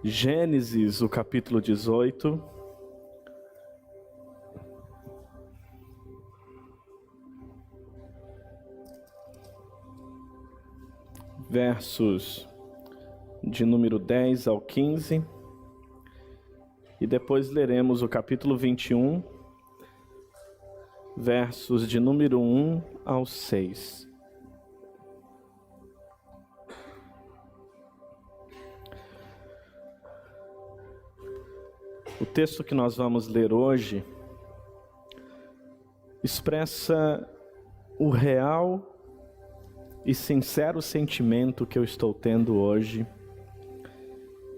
Gênesis, o capítulo 18. Versos de número 10 ao 15. E depois leremos o capítulo 21, versos de número 1 ao 6. O texto que nós vamos ler hoje expressa o real e sincero sentimento que eu estou tendo hoje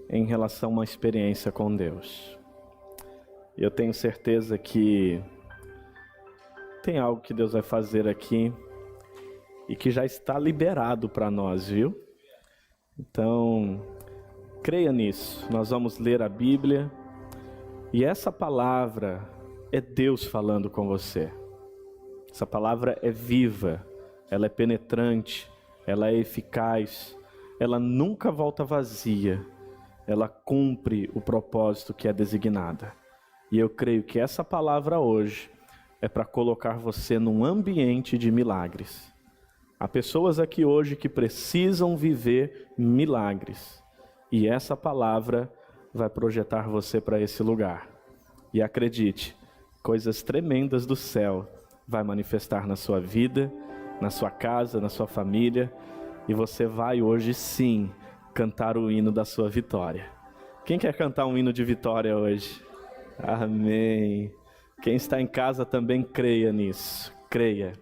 em relação a uma experiência com Deus. Eu tenho certeza que tem algo que Deus vai fazer aqui e que já está liberado para nós, viu? Então, creia nisso. Nós vamos ler a Bíblia e essa palavra é Deus falando com você. Essa palavra é viva, ela é penetrante, ela é eficaz, ela nunca volta vazia, ela cumpre o propósito que é designada. E eu creio que essa palavra hoje é para colocar você num ambiente de milagres. Há pessoas aqui hoje que precisam viver milagres. E essa palavra vai projetar você para esse lugar. E acredite, coisas tremendas do céu vai manifestar na sua vida, na sua casa, na sua família. E você vai hoje sim cantar o hino da sua vitória. Quem quer cantar um hino de vitória hoje? Amém. Quem está em casa também creia nisso. Creia.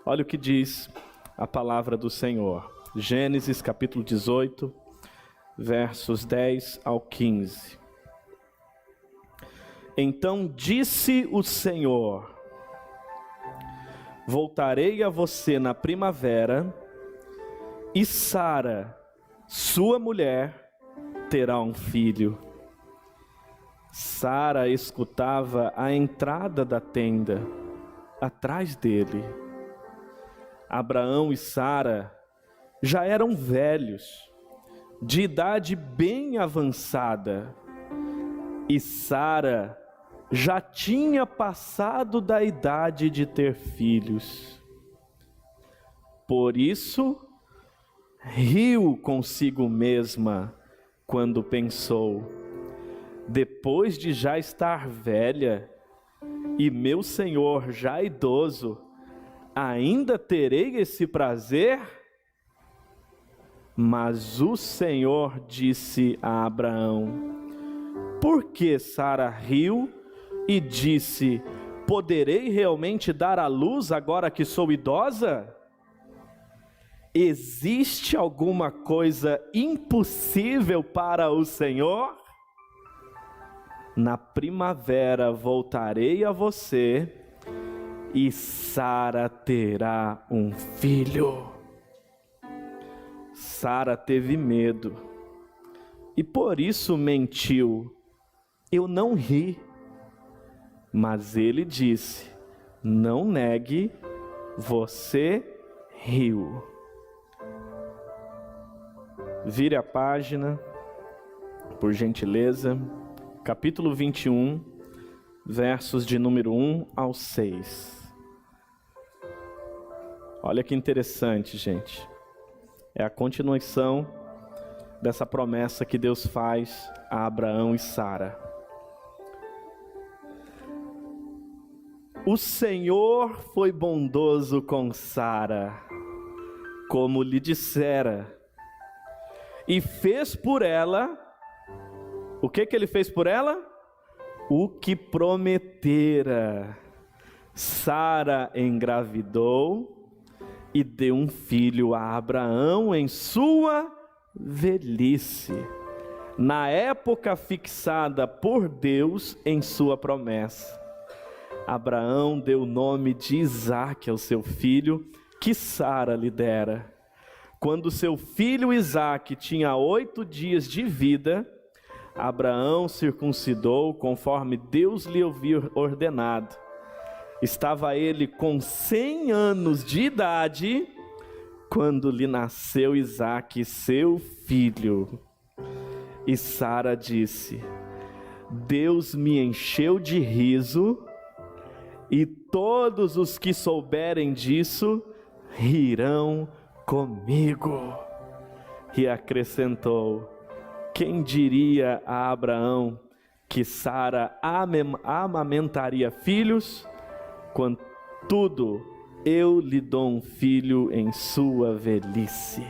Olha o que diz a palavra do Senhor. Gênesis capítulo 18, versos 10 ao 15. Então disse o Senhor: voltarei a você na primavera, e Sara, sua mulher, terá um filho. Sara escutava a entrada da tenda, atrás dele. Abraão e Sara já eram velhos, de idade bem avançada, e Sara já tinha passado da idade de ter filhos. Por isso, riu consigo mesma quando pensou: depois de já estar velha e meu senhor já idoso, ainda terei esse prazer? Mas o Senhor disse a Abraão: por que Sara riu e disse: poderei realmente dar à luz agora que sou idosa? Existe alguma coisa impossível para o Senhor? Na primavera voltarei a você e Sara terá um filho. Sara teve medo e por isso mentiu: eu não ri. Mas ele disse: não negue, você riu. Vire a página, por gentileza. Capítulo 21, versos de número 1 ao 6. Olha que interessante, gente. É a continuação dessa promessa que Deus faz a Abraão e Sara. O Senhor foi bondoso com Sara, como lhe dissera, e fez por ela. O que ele fez por ela? O que prometera. Sara engravidou e deu um filho a Abraão em sua velhice, na época fixada por Deus em sua promessa. Abraão deu o nome de Isaque ao seu filho, que Sara lhe dera. Quando seu filho Isaque tinha 8 dias de vida, Abraão circuncidou conforme Deus lhe havia ordenado. Estava ele com 100 anos de idade quando lhe nasceu Isaque, seu filho. E Sara disse: Deus me encheu de riso, e todos os que souberem disso rirão comigo. E acrescentou: quem diria a Abraão que Sara amamentaria filhos? Contudo, eu lhe dou um filho em sua velhice.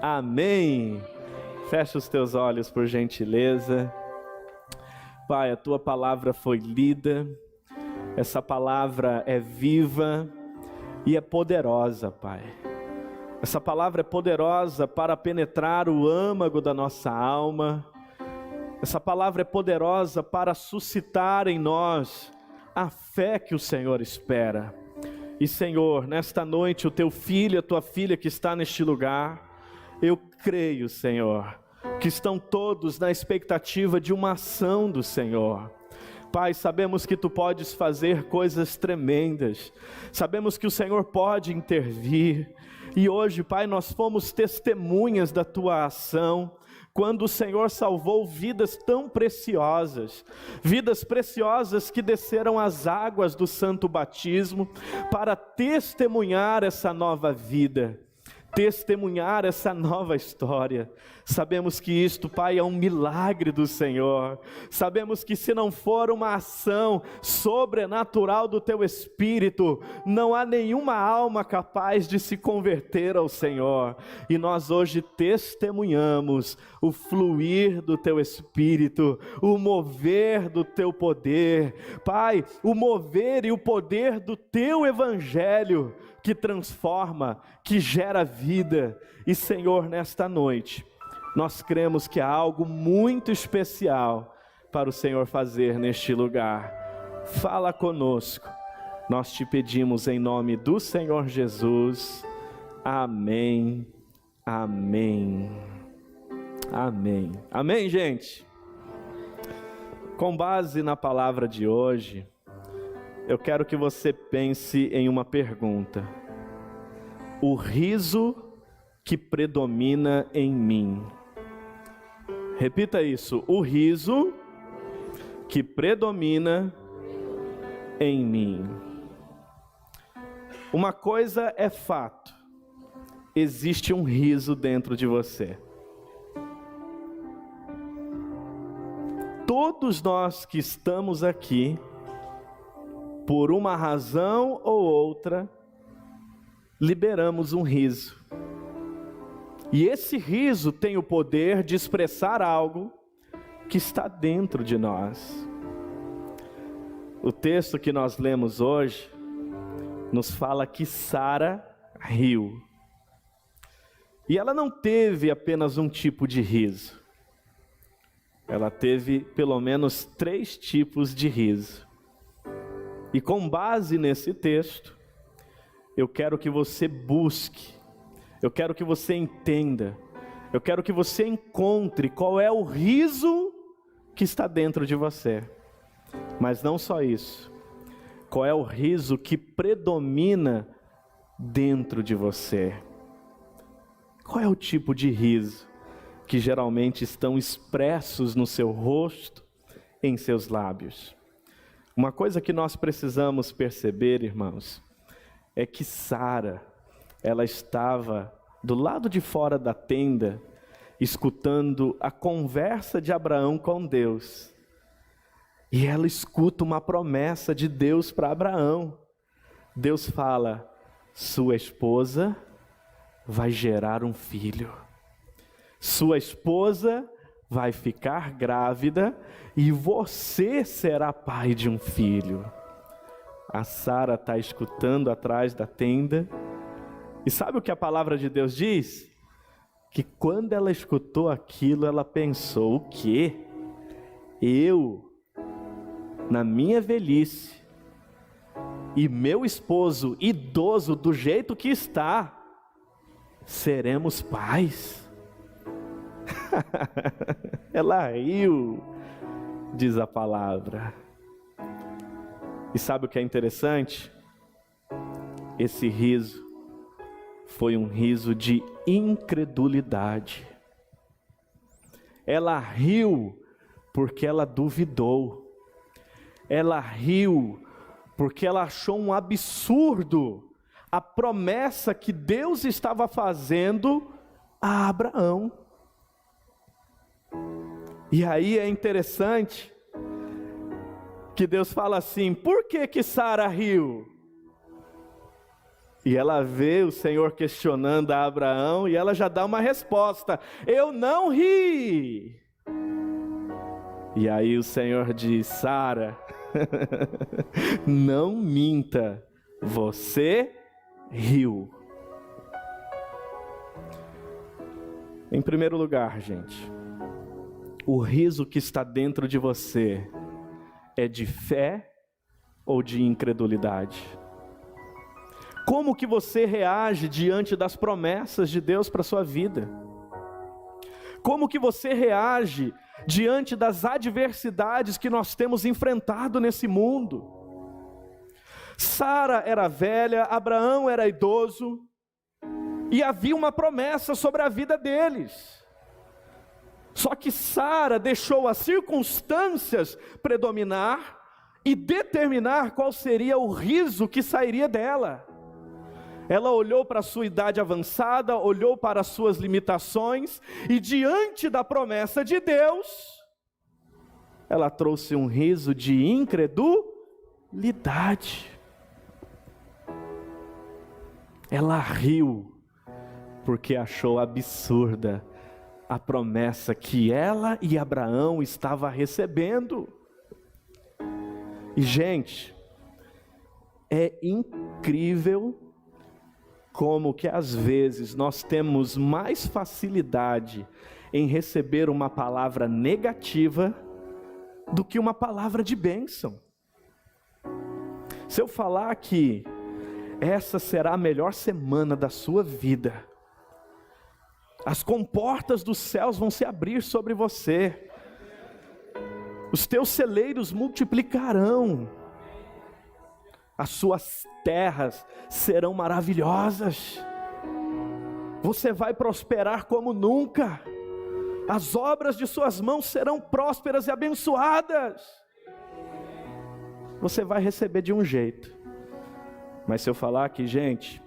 Amém. Fecha os teus olhos, por gentileza. Pai, a tua palavra foi lida. Essa palavra é viva e é poderosa, Pai. Essa palavra é poderosa para penetrar o âmago da nossa alma. Essa palavra é poderosa para suscitar em nós a fé que o Senhor espera. E Senhor, nesta noite, o teu filho e a tua filha que está neste lugar, eu creio, Senhor, que estão todos na expectativa de uma ação do Senhor. Pai, sabemos que tu podes fazer coisas tremendas, sabemos que o Senhor pode intervir, e hoje, Pai, nós fomos testemunhas da tua ação, quando o Senhor salvou vidas tão preciosas, vidas preciosas que desceram as águas do santo batismo, para testemunhar essa nova vida, testemunhar essa nova história. Sabemos que isto, Pai, é um milagre do Senhor. Sabemos que se não for uma ação sobrenatural do Teu Espírito, não há nenhuma alma capaz de se converter ao Senhor. E nós hoje testemunhamos o fluir do Teu Espírito, o mover do Teu poder. Pai, o mover e o poder do Teu Evangelho, que transforma, que gera vida. E Senhor, nesta noite, nós cremos que há algo muito especial para o Senhor fazer neste lugar. Fala conosco, nós te pedimos em nome do Senhor Jesus. Amém, amém, amém. Amém, gente? Com base na palavra de hoje, eu quero que você pense em uma pergunta: o riso que predomina em mim. Repita isso: o riso que predomina em mim. Uma coisa é fato: existe um riso dentro de você. Todos nós que estamos aqui, por uma razão ou outra, liberamos um riso. E esse riso tem o poder de expressar algo que está dentro de nós. O texto que nós lemos hoje nos fala que Sara riu. E ela não teve apenas um tipo de riso. Ela teve pelo menos 3 tipos de riso. E com base nesse texto, eu quero que você busque, eu quero que você entenda, eu quero que você encontre qual é o riso que está dentro de você. Mas não só isso, qual é o riso que predomina dentro de você. Qual é o tipo de riso que geralmente estão expressos no seu rosto, em seus lábios? Uma coisa que nós precisamos perceber, irmãos, é que Sara, ela estava do lado de fora da tenda, escutando a conversa de Abraão com Deus. E ela escuta uma promessa de Deus para Abraão. Deus fala: sua esposa vai gerar um filho. Sua esposa vai ficar grávida e você será pai de um filho. A Sara está escutando atrás da tenda. E sabe o que a palavra de Deus diz? Que quando ela escutou aquilo, ela pensou: o quê? Eu, na minha velhice, e meu esposo idoso do jeito que está, seremos pais? Ela riu, diz a palavra. E sabe o que é interessante? Esse riso foi um riso de incredulidade. ela riu porque ela duvidou. Ela riu porque ela achou um absurdo a promessa que Deus estava fazendo a Abraão. E aí é interessante que Deus fala assim: por que Sara riu? E ela vê o Senhor questionando a Abraão e ela já dá uma resposta: eu não ri. E aí o Senhor diz: Sara, não minta, você riu. Em primeiro lugar, gente, o riso que está dentro de você é de fé ou de incredulidade? Como que você reage diante das promessas de Deus para a sua vida? Como que você reage diante das adversidades que nós temos enfrentado nesse mundo? Sara era velha, Abraão era idoso, e havia uma promessa sobre a vida deles. Só que Sara deixou as circunstâncias predominar e determinar qual seria o riso que sairia dela. Ela olhou para a sua idade avançada, olhou para as suas limitações, e diante da promessa de Deus, ela trouxe um riso de incredulidade. Ela riu, porque achou absurda a promessa que ela e Abraão estavam recebendo. E gente, é incrível como que às vezes nós temos mais facilidade em receber uma palavra negativa do que uma palavra de bênção. Se eu falar que essa será a melhor semana da sua vida, as comportas dos céus vão se abrir sobre você, os teus celeiros multiplicarão, as suas terras serão maravilhosas, você vai prosperar como nunca, as obras de suas mãos serão prósperas e abençoadas. Você vai receber de um jeito, mas se eu falar aqui, gente,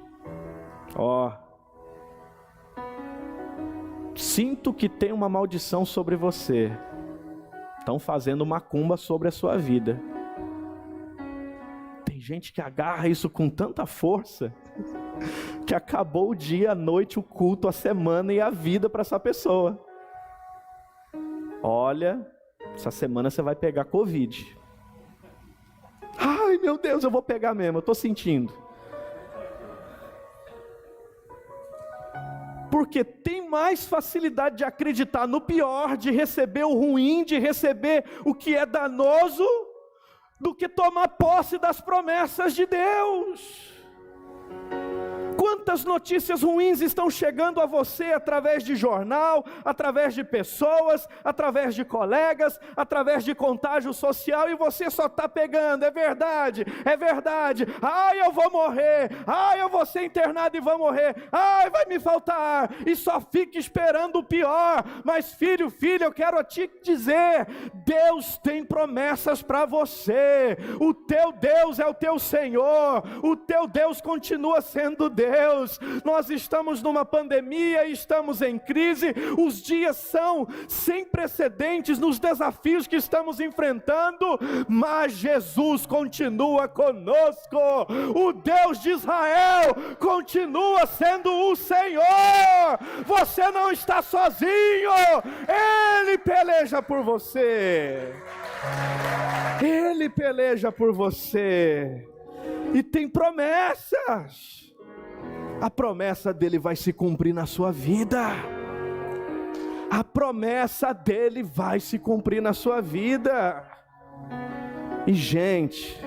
sinto que tem uma maldição sobre você, estão fazendo macumba sobre a sua vida. Tem gente que agarra isso com tanta força, que acabou o dia, a noite, o culto, a semana e a vida para essa pessoa. Olha, essa semana você vai pegar Covid. Ai meu Deus, eu vou pegar mesmo, eu estou sentindo. Porque tem mais facilidade de acreditar no pior, de receber o ruim, de receber o que é danoso, do que tomar posse das promessas de Deus. Quantas notícias ruins estão chegando a você através de jornal, através de pessoas, através de colegas, através de contágio social, e você só está pegando, é verdade, ai eu vou morrer, ai eu vou ser internado e vou morrer, ai vai me faltar ar, e só fica esperando o pior. Mas filho, eu quero te dizer, Deus tem promessas para você, o teu Deus é o teu Senhor, o teu Deus continua sendo Deus. Nós estamos numa pandemia, estamos em crise, os dias são sem precedentes nos desafios que estamos enfrentando, mas Jesus continua conosco, o Deus de Israel continua sendo o Senhor, você não está sozinho, Ele peleja por você, Ele peleja por você, e tem promessas. A promessa dele vai se cumprir na sua vida. A promessa dele vai se cumprir na sua vida. E gente,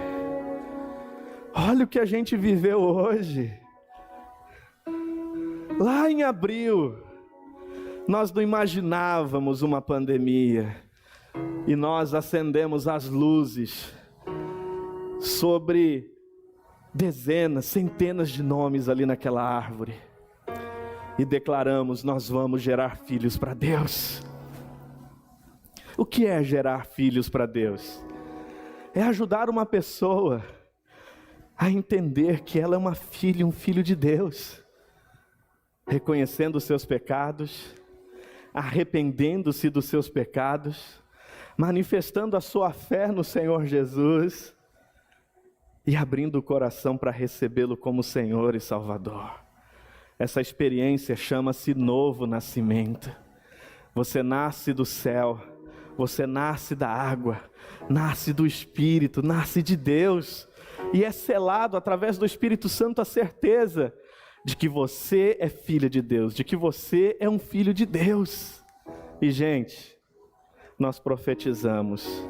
olha o que a gente viveu hoje. Lá em abril, nós não imaginávamos uma pandemia. E nós acendemos as luzes sobre dezenas, centenas de nomes ali naquela árvore, e declaramos: nós vamos gerar filhos para Deus. O que é gerar filhos para Deus? É ajudar uma pessoa a entender que ela é uma filha, um filho de Deus, reconhecendo os seus pecados, arrependendo-se dos seus pecados, manifestando a sua fé no Senhor Jesus e abrindo o coração para recebê-lo como Senhor e Salvador. Essa experiência chama-se novo nascimento. Você nasce do céu, você nasce da água, nasce do Espírito, nasce de Deus, e é selado através do Espírito Santo a certeza de que você é filha de Deus, de que você é um filho de Deus. E gente, nós profetizamos,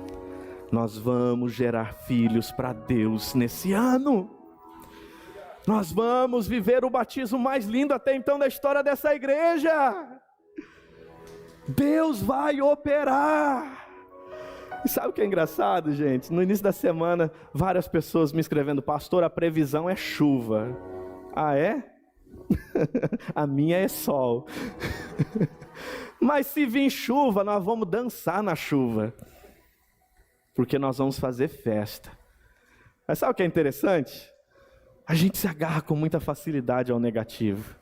nós vamos gerar filhos para Deus nesse ano. Nós vamos viver o batismo mais lindo até então da história dessa igreja. Deus vai operar. E sabe o que é engraçado, gente? No início da semana, várias pessoas me escrevendo: pastor, a previsão é chuva. Ah, é? A minha é sol. Mas se vir chuva, nós vamos dançar na chuva, porque nós vamos fazer festa. Mas sabe o que é interessante? A gente se agarra com muita facilidade ao negativo.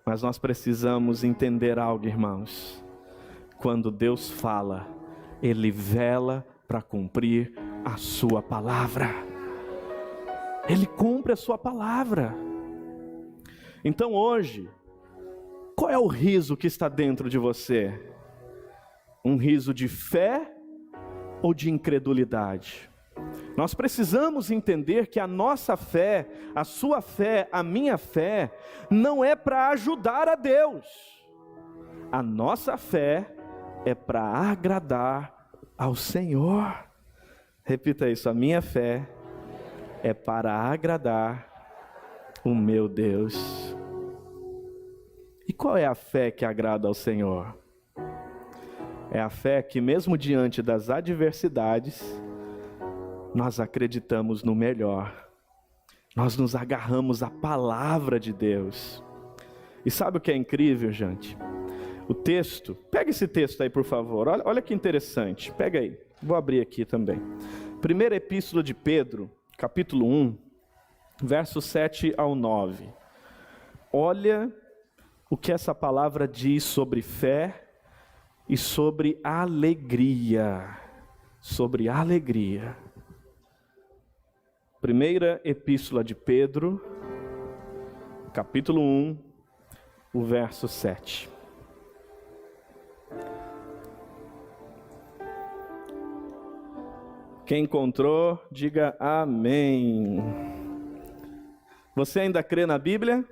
Mas nós precisamos entender algo, irmãos. Quando Deus fala, Ele vela para cumprir a sua palavra. Ele cumpre a sua palavra. Então hoje, qual é o riso que está dentro de você? Um riso de fé ou de incredulidade? Nós precisamos entender que a nossa fé, a sua fé, a minha fé, não é para ajudar a Deus. A nossa fé é para agradar ao Senhor. Repita isso: a minha fé é para agradar o meu Deus. E qual é a fé que agrada ao Senhor? É a fé que, mesmo diante das adversidades, nós acreditamos no melhor. Nós nos agarramos à palavra de Deus. E sabe o que é incrível, gente? O texto, pega esse texto aí, por favor. Olha que interessante. Pega aí. Vou abrir aqui também. Primeira epístola de Pedro, capítulo 1, versos 7 ao 9. Olha o que essa palavra diz sobre fé e sobre alegria. Sobre alegria. Primeira epístola de Pedro, capítulo 1, o verso 7. Quem encontrou, diga amém. Você ainda crê na Bíblia?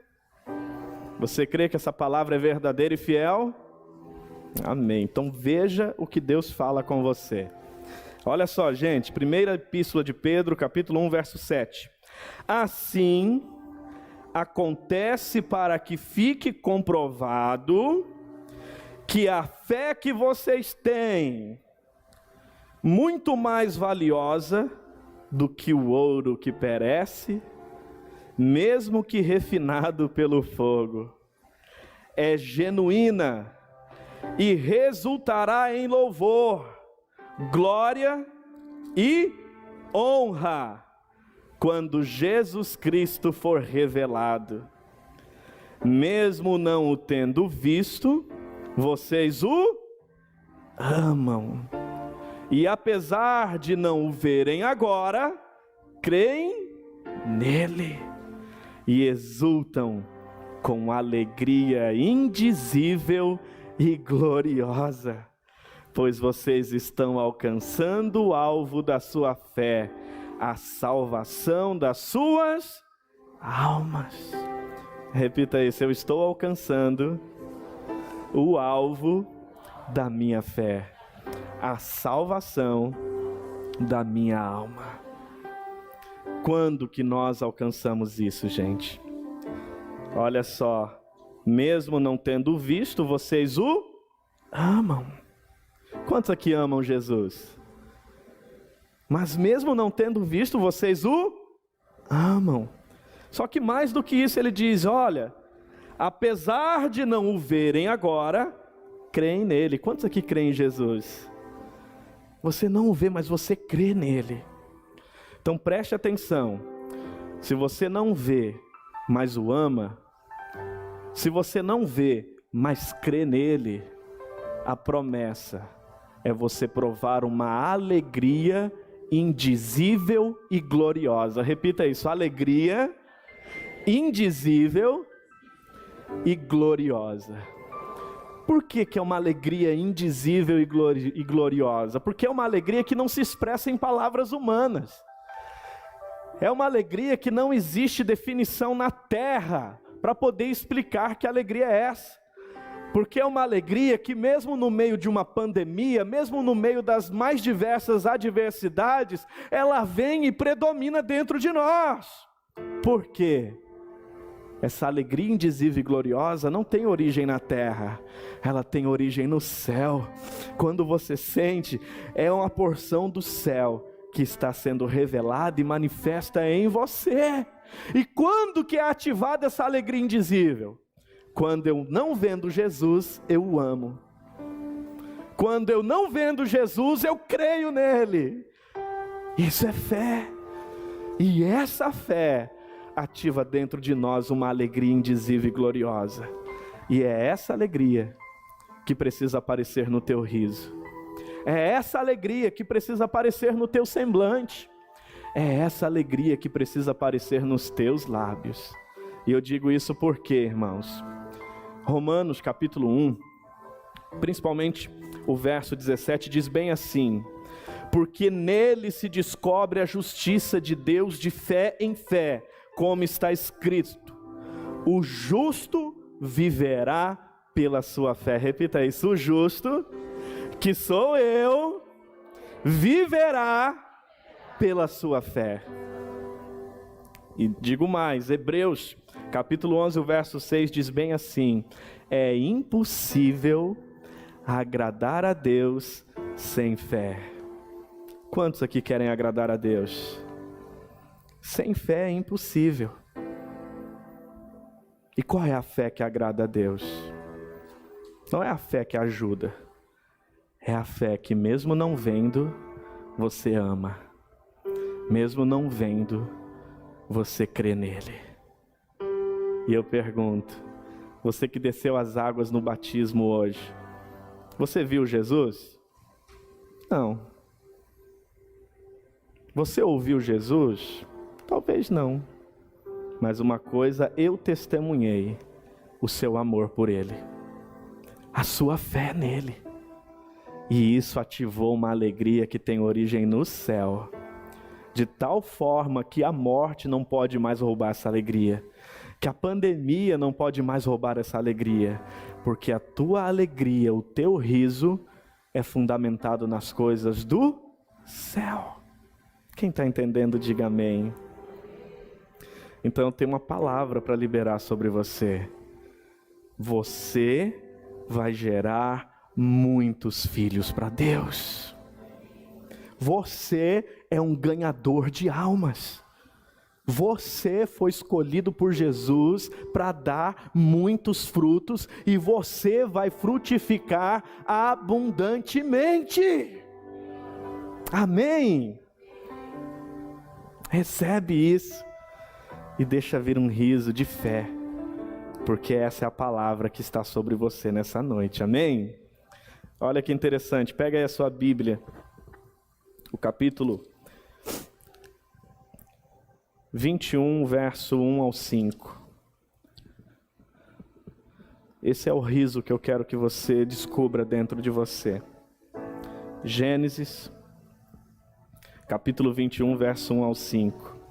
Você crê que essa palavra é verdadeira e fiel? Amém. Então veja o que Deus fala com você. Olha só, gente, primeira epístola de Pedro, capítulo 1, verso 7. Assim, acontece para que fique comprovado que a fé que vocês têm, muito mais valiosa do que o ouro que perece, mesmo que refinado pelo fogo, é genuína e resultará em louvor, glória e honra quando Jesus Cristo for revelado. Mesmo não o tendo visto, vocês o amam. E apesar de não o verem agora, creem nele e exultam com alegria indizível e gloriosa, pois vocês estão alcançando o alvo da sua fé, a salvação das suas almas. Repita isso: eu estou alcançando o alvo da minha fé, a salvação da minha alma. Quando que nós alcançamos isso, gente? Olha só, mesmo não tendo visto, vocês o amam. Quantos aqui amam Jesus? Mas mesmo não tendo visto, vocês o amam. Só que mais do que isso, ele diz: olha, apesar de não o verem agora, creem nele. Quantos aqui creem em Jesus? Você não o vê, mas você crê nele. Então preste atenção. Se você não vê, mas o ama, se você não vê, mas crê nele, a promessa é você provar uma alegria indizível e gloriosa. Repita isso: alegria indizível e gloriosa. Por que é uma alegria indizível e gloriosa? Porque é uma alegria que não se expressa em palavras humanas. É uma alegria que não existe definição na terra para poder explicar que alegria é essa. Porque é uma alegria que mesmo no meio de uma pandemia, mesmo no meio das mais diversas adversidades, ela vem e predomina dentro de nós. Por quê? Essa alegria indizível e gloriosa não tem origem na terra, ela tem origem no céu. Quando você sente, é uma porção do céu que está sendo revelada e manifesta em você. E quando que é ativada essa alegria indizível? Quando eu não vendo Jesus, eu o amo. Quando eu não vendo Jesus, eu creio nele. Isso é fé. E essa fé ativa dentro de nós uma alegria indizível e gloriosa. E é essa alegria que precisa aparecer no teu riso. É essa alegria que precisa aparecer no teu semblante. É essa alegria que precisa aparecer nos teus lábios. E eu digo isso porque, irmãos, Romanos capítulo 1, principalmente o verso 17, diz bem assim: porque nele se descobre a justiça de Deus de fé em fé, como está escrito, o justo viverá pela sua fé. Repita isso: o justo, que sou eu, viverá pela sua fé. E digo mais, Hebreus capítulo 11, o verso 6 diz bem assim: é impossível agradar a Deus sem fé. Quantos aqui querem agradar a Deus? Sem fé é impossível. E qual é a fé que agrada a Deus? Não é a fé que ajuda, é a fé que mesmo não vendo, você ama. Mesmo não vendo, você crê nele. E eu pergunto, você que desceu as águas no batismo hoje, você viu Jesus? Não. Você ouviu Jesus? Talvez não. Mas uma coisa eu testemunhei: o seu amor por ele, a sua fé nele. E isso ativou uma alegria que tem origem no céu, de tal forma que a morte não pode mais roubar essa alegria, que a pandemia não pode mais roubar essa alegria, porque a tua alegria, o teu riso é fundamentado nas coisas do céu. Quem está entendendo, diga amém. Então eu tenho uma palavra para liberar sobre você. Você vai gerar muitos filhos para Deus. Você é um ganhador de almas. Você foi escolhido por Jesus para dar muitos frutos e você vai frutificar abundantemente. Amém? Recebe isso e deixa vir um riso de fé, porque essa é a palavra que está sobre você nessa noite. Amém? Olha que interessante, pega aí a sua Bíblia, o capítulo 21, verso 1 ao 5. Esse é o riso que eu quero que você descubra dentro de você. Gênesis, capítulo 21, verso 1 ao 5.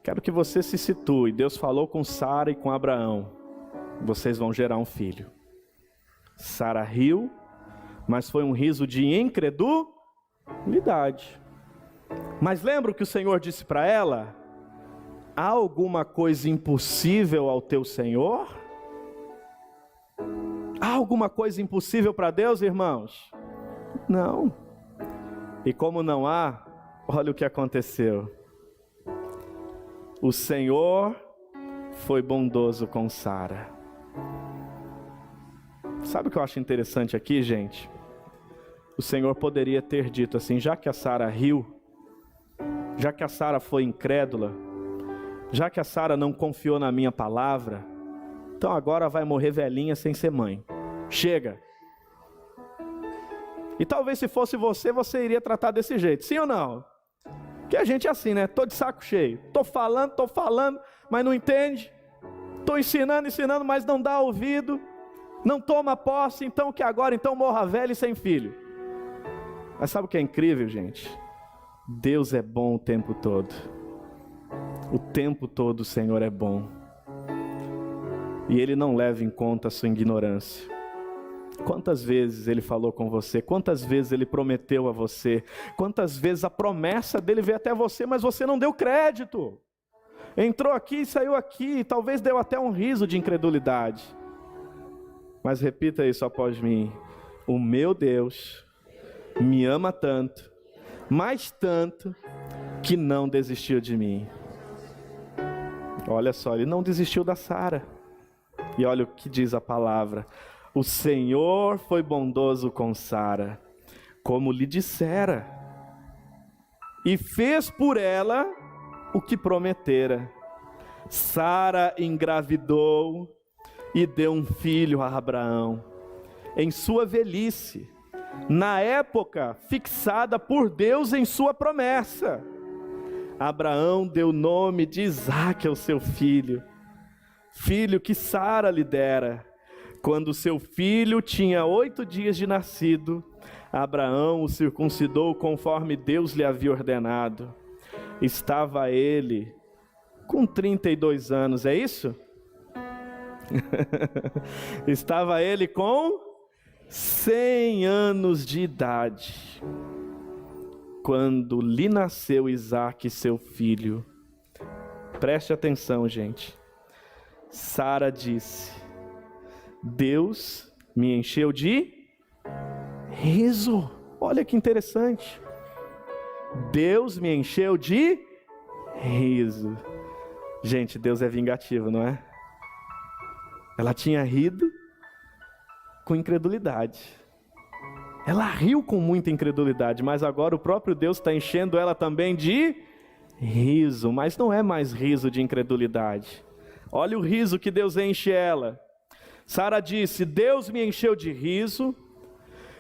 Quero que você se situe. Deus falou com Sara e com Abraão: vocês vão gerar um filho. Sara riu, mas foi um riso de incredulidade. Mas lembra o que o Senhor disse para ela? Há alguma coisa impossível ao teu Senhor? Há alguma coisa impossível para Deus, irmãos? Não. E como não há, olha o que aconteceu. O Senhor foi bondoso com Sara. Sabe o que eu acho interessante aqui, gente? O Senhor poderia ter dito assim: já que a Sara riu, já que a Sara foi incrédula, já que a Sara não confiou na minha palavra, então agora vai morrer velhinha sem ser mãe. Chega. E talvez se fosse você, você iria tratar desse jeito, sim ou não? Que a gente é assim, né? Tô de saco cheio. Tô falando, mas não entende. Tô ensinando, mas não dá ouvido. Não toma posse, então que agora então morra velho e sem filho. Mas sabe o que é incrível, gente? Deus é bom o tempo todo. O tempo todo o Senhor é bom. E Ele não leva em conta a sua ignorância. Quantas vezes Ele falou com você? Quantas vezes Ele prometeu a você? Quantas vezes a promessa dEle veio até você, mas você não deu crédito? Entrou aqui e saiu aqui, talvez deu até um riso de incredulidade. Mas repita isso após mim: o meu Deus me ama tanto, mais tanto, que não desistiu de mim. Olha só, Ele não desistiu da Sara. E olha o que diz a palavra: o Senhor foi bondoso com Sara, como lhe dissera, e fez por ela o que prometera. Sara engravidou e deu um filho a Abraão, em sua velhice, na época fixada por Deus em sua promessa. Abraão deu o nome de Isaque ao seu filho, filho que Sara lhe dera. Quando seu filho tinha 8 dias de nascido, Abraão o circuncidou conforme Deus lhe havia ordenado. Estava ele com 32 anos, é isso? Estava ele com 100 anos de idade, quando lhe nasceu Isaque, seu filho. Preste atenção, gente. Sara disse: Deus me encheu de riso. Olha que interessante. Deus me encheu de riso. Gente, Deus é vingativo, não é? Ela tinha rido com incredulidade. Ela riu com muita incredulidade, mas agora o próprio Deus está enchendo ela também de riso. Mas não é mais riso de incredulidade. Olha o riso que Deus enche ela. Sara disse: Deus me encheu de riso,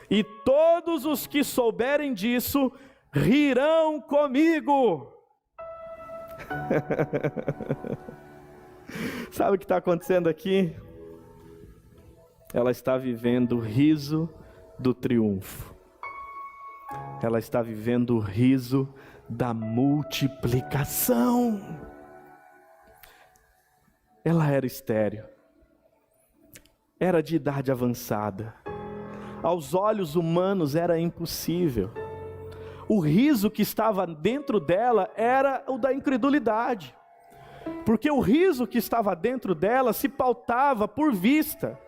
e todos os que souberem disso rirão comigo. Sabe o que está acontecendo aqui? Ela está vivendo o riso do triunfo. Ela está vivendo o riso da multiplicação. Ela era estéril. Era de idade avançada. Aos olhos humanos era impossível. O riso que estava dentro dela era o da incredulidade. Porque o riso que estava dentro dela se pautava por vista.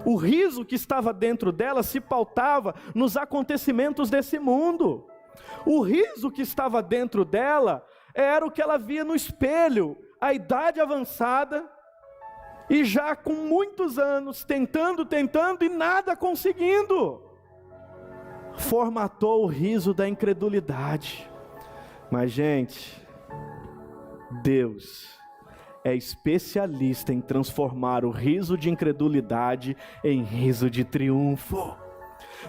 O riso que estava dentro dela se pautava nos acontecimentos desse mundo. O riso que estava dentro dela era o que ela via no espelho, a idade avançada, e já com muitos anos, tentando e nada conseguindo. Formatou o riso da incredulidade. Mas, gente, Deus é especialista em transformar o riso de incredulidade em riso de triunfo.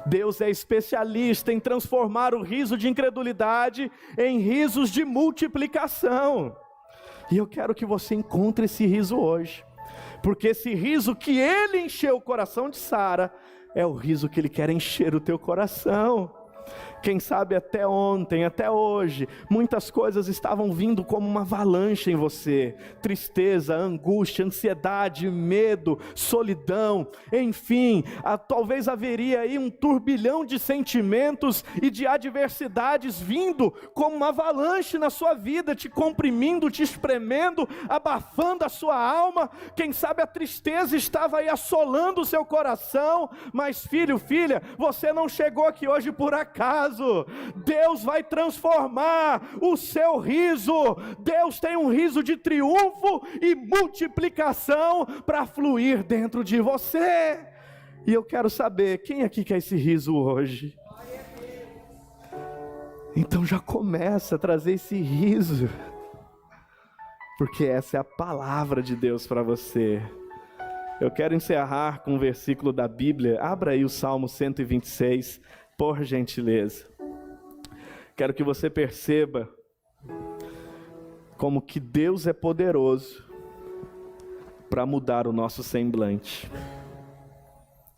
Deus é especialista em transformar o riso de incredulidade em risos de multiplicação. E eu quero que você encontre esse riso hoje, porque esse riso que Ele encheu o coração de Sara é o riso que Ele quer encher o teu coração. Quem sabe até ontem, até hoje, muitas coisas estavam vindo como uma avalanche em você. Tristeza, angústia, ansiedade, medo, solidão, enfim, talvez haveria aí um turbilhão de sentimentos e de adversidades vindo como uma avalanche na sua vida, te comprimindo, te espremendo, abafando a sua alma. Quem sabe a tristeza estava aí assolando o seu coração, mas filho, filha, você não chegou aqui hoje por acaso. acaso. Deus vai transformar o seu riso. Deus tem um riso de triunfo e multiplicação para fluir dentro de você. E eu quero saber, quem aqui quer esse riso hoje? Então já começa a trazer esse riso, porque essa é a palavra de Deus para você. Eu quero encerrar com um versículo da Bíblia. Abra aí o Salmo 126, por gentileza. Quero que você perceba como que Deus é poderoso para mudar o nosso semblante.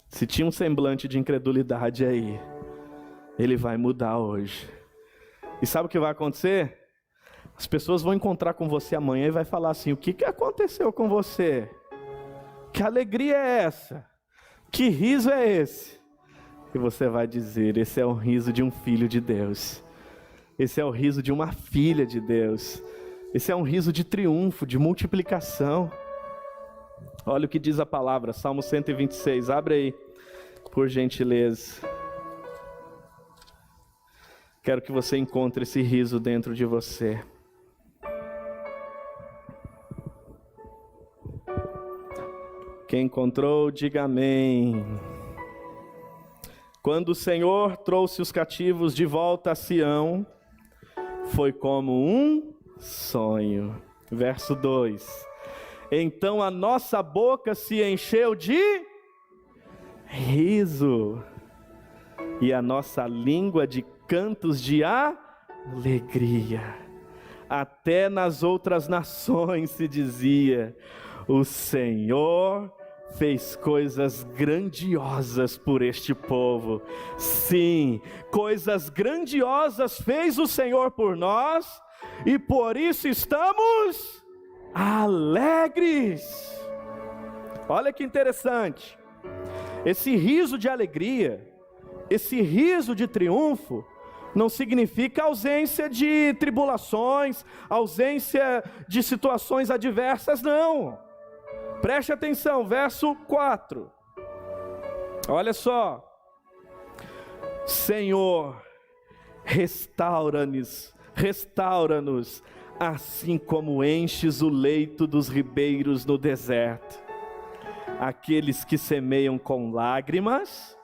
Se tinha um semblante de incredulidade aí, ele vai mudar hoje. E sabe o que vai acontecer? As pessoas vão encontrar com você amanhã e vai falar assim: o que aconteceu com você? Que alegria é essa? Que riso é esse? E você vai dizer: esse é o riso de um filho de Deus. Esse é o riso de uma filha de Deus. Esse é um riso de triunfo, de multiplicação. Olha o que diz a palavra, Salmo 126. Abre aí, por gentileza. Quero que você encontre esse riso dentro de você. Quem encontrou, diga amém. Quando o Senhor trouxe os cativos de volta a Sião, foi como um sonho. Verso 2. Então a nossa boca se encheu de riso, e a nossa língua de cantos de alegria. Até nas outras nações se dizia: o Senhor fez coisas grandiosas por este povo. Sim, coisas grandiosas fez o Senhor por nós, e por isso estamos alegres. Olha que interessante. Esse riso de alegria, esse riso de triunfo, não significa ausência de tribulações, ausência de situações adversas, não. Preste atenção, verso 4. Olha só. Senhor, restaura-nos, assim como enches o leito dos ribeiros no deserto. Aqueles que semeiam com lágrimas,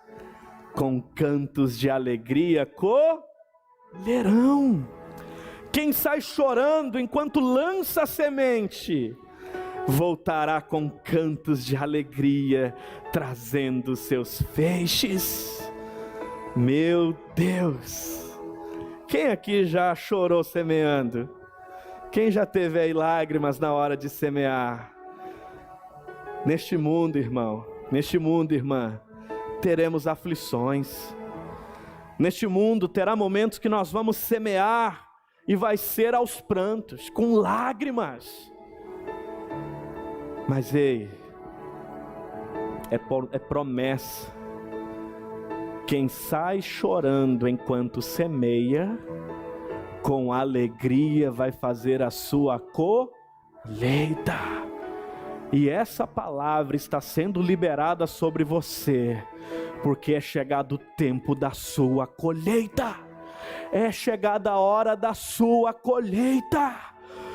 com cantos de alegria colherão. Quem sai chorando enquanto lança a semente, voltará com cantos de alegria, trazendo seus feixes. Meu Deus! Quem aqui já chorou semeando? Quem já teve aí lágrimas na hora de semear? Neste mundo, irmão, neste mundo, irmã, teremos aflições. Neste mundo terá momentos que nós vamos semear e vai ser aos prantos, com lágrimas. Mas ei, é promessa. Quem sai chorando enquanto semeia, com alegria vai fazer a sua colheita. E essa palavra está sendo liberada sobre você, porque é chegado o tempo da sua colheita. É chegada a hora da sua colheita.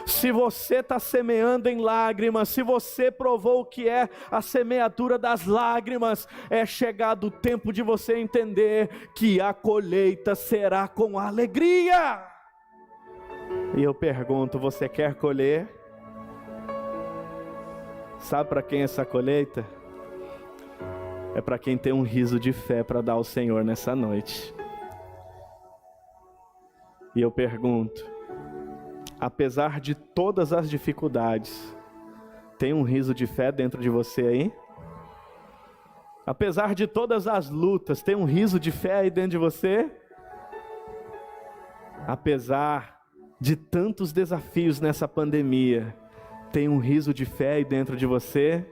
Se você está semeando em lágrimas, se você provou o que é a semeadura das lágrimas, é chegado o tempo de você entender que a colheita será com alegria. E eu pergunto, você quer colher? Sabe para quem é essa colheita? É para quem tem um riso de fé para dar ao Senhor nessa noite. E eu pergunto, apesar de todas as dificuldades, tem um riso de fé dentro de você aí? Apesar de todas as lutas, tem um riso de fé aí dentro de você? Apesar de tantos desafios nessa pandemia, tem um riso de fé aí dentro de você?